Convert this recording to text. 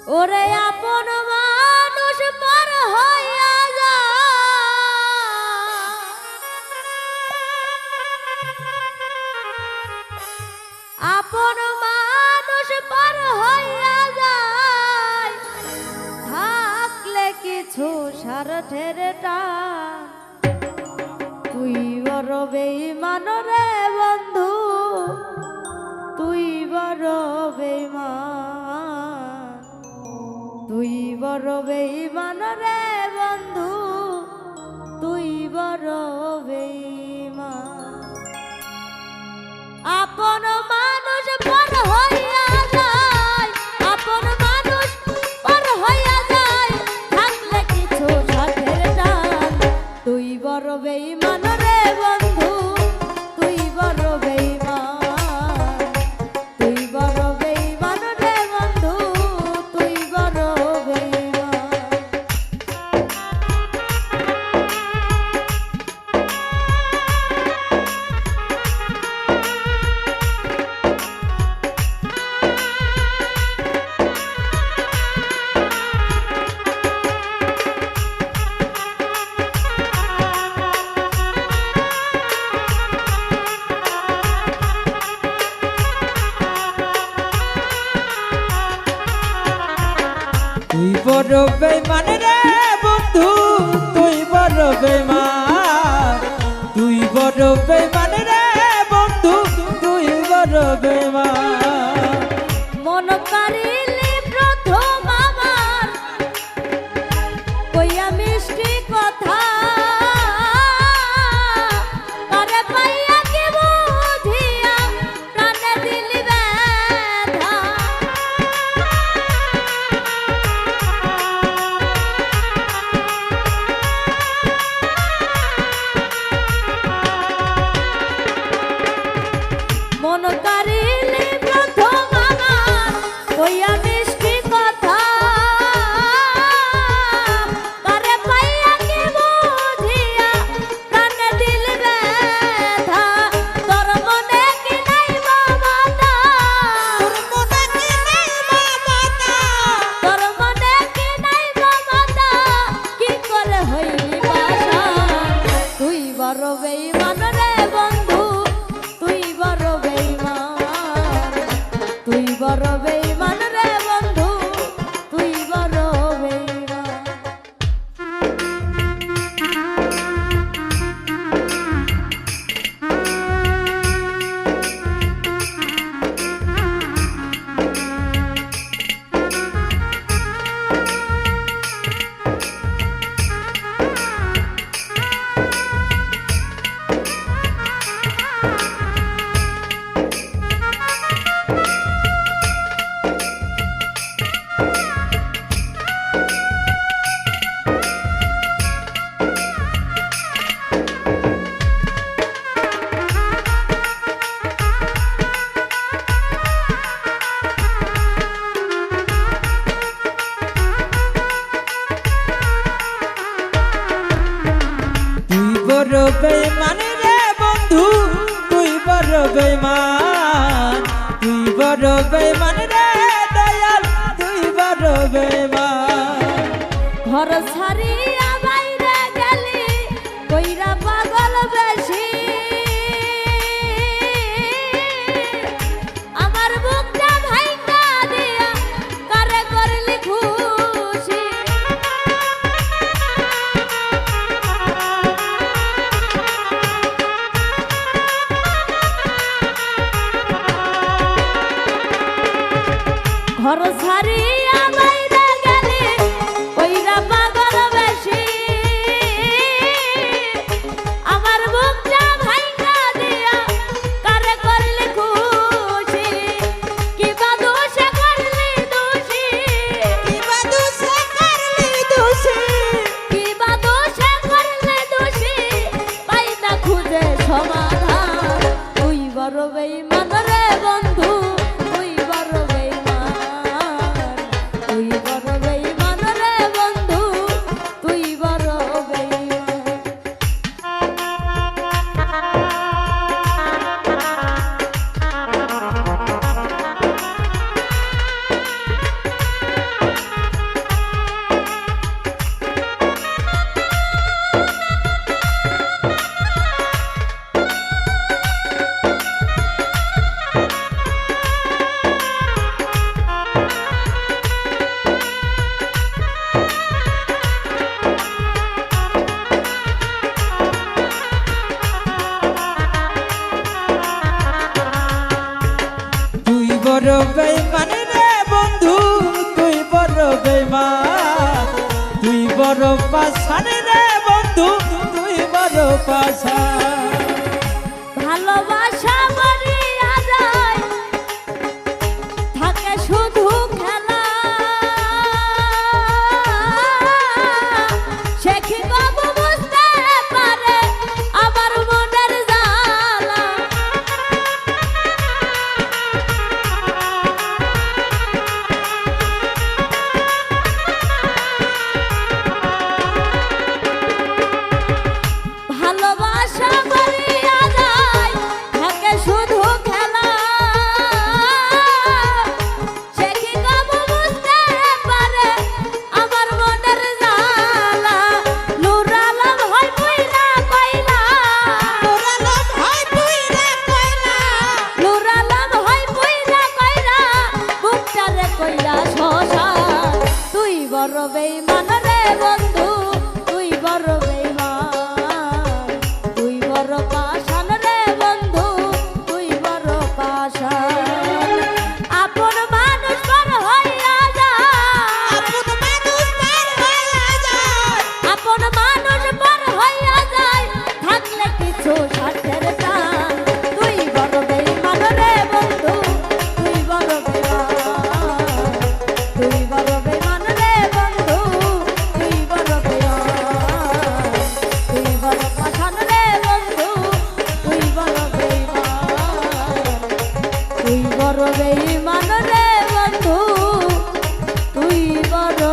ওরে আপন মানুষ পর হইয়া যায়, আপন মানুষ পর হইয়া যায়, থাকলে কিছু স্বার্থের টান। তুই বড় বেঈমান রে বন্ধু, তুই বড় বেঈমান, তুই বড় বেঈমান রে বন্ধু, তুই বড় বেঈমান। আপন মানুষ পর হইয়া যায়, আপন মানুষ পর হইয়া যায়, থাকলে কিছু সাথের টান। তুই বড় বেঈমান রে বন্ধু, তুই বড় বেঈমান, তুই বড় বেঈমান রে বন্ধু, তুই বড় বেঈমান। তুই বড় বেঈমান রে বন্ধু, তুই বড় বেঈমান, তুই বড় বেঈমান রে বন্ধু, তুই বড় বেঈমান। মন কারিলি প্রথম আমার কইয়া মিষ্টি কথা, তারে পাইয়া কি বুঝিয়া প্রাণে দিলি ব্যথা। মন কারিলি প্রথম আমার কইয়া মিষ্টি কথা, তারে পাইয়া কি বুঝিয়া প্রাণে দিলি ব্যথা। তোর মনে কি নাই মমতা, তোর মনে কি নাই মমতা, তোর মনে কি নাই মমতা, কি করে হইলি পাশান। তুই বড় বেঈমান রে বন্ধু, তুই বড় বেঈমান, তুই বড় বেঈমান রে বন্ধু, তুই বড় বেঈমান। তুই বড় বেঈমান রে বন্ধু, তুই বড় বেঈমান, তুই বড় বেঈমান রে দয়াল, তুই বড় বেঈমান। ঘর ছাড়িয়া বাইরে গেলি কইরা পাগল বেশি, আমার বুকটা ভাইঙ্গা দিয়া কারে করলি খুশি। ঘর ছাড়িয়া বাইরে গেলি কইরা পাগল বেশি, আমার বুকটা ভাইঙ্গা দিয়া কারে করলি খুশি। কিবা দোষে করলি দোষী, কিবা দোষে করলি দোষী, কিবা দোষে করলি দোষী, পাই না খুঁজে সমাধান। তুই বড় বেঈমান রে বন্ধু, তুই বড় বেঈমান, তুই বড় বেঈমান রে বন্ধু, তুই বড় বেঈমান। বড় বেঈমান রে বন্ধু তুই বড় বেঈমান তুই বড় পাষাণ রে বন্ধু তুই বড় পাষাণ ভালোবাসা মরিয়া যায় থাকে শুধু খেলা সে কি বাবু বুঝতে পারে আমার মনের জ্বালা ভালোবাসা মরিয়া যায় থাকে শুধু খেলা সে কি বাবু বুঝতে পারে আমার মনের জ্বালা নুরালাম হয় পুইরা কইলা নুরালাম হয় পুইরা কইলা নুরালাম হয় পুইরা কইরা বুকটারে কইরা শশা তুই বড় বেঈমান রে বন্ধু তুই বড় বেঈমান তুই বড় পাষাণ রে বন্ধু তুই বড় পাষাণ আপন মানুষ পর হইয়া যায় আপন মানুষ পর হইয়া যায় থাকলে কিছু স্বার্থের টান তুই বড় বেঈমান রে বন্ধু তুই বড় বেঈমান তুই বড় বেঈমান রে বন্ধু তুই বড় বেঈমান তুই বড় পাষাণ রে বন্ধু তুই বড় বেঈমান তুই বড় বেঈমান রে বন্ধু তুই বড়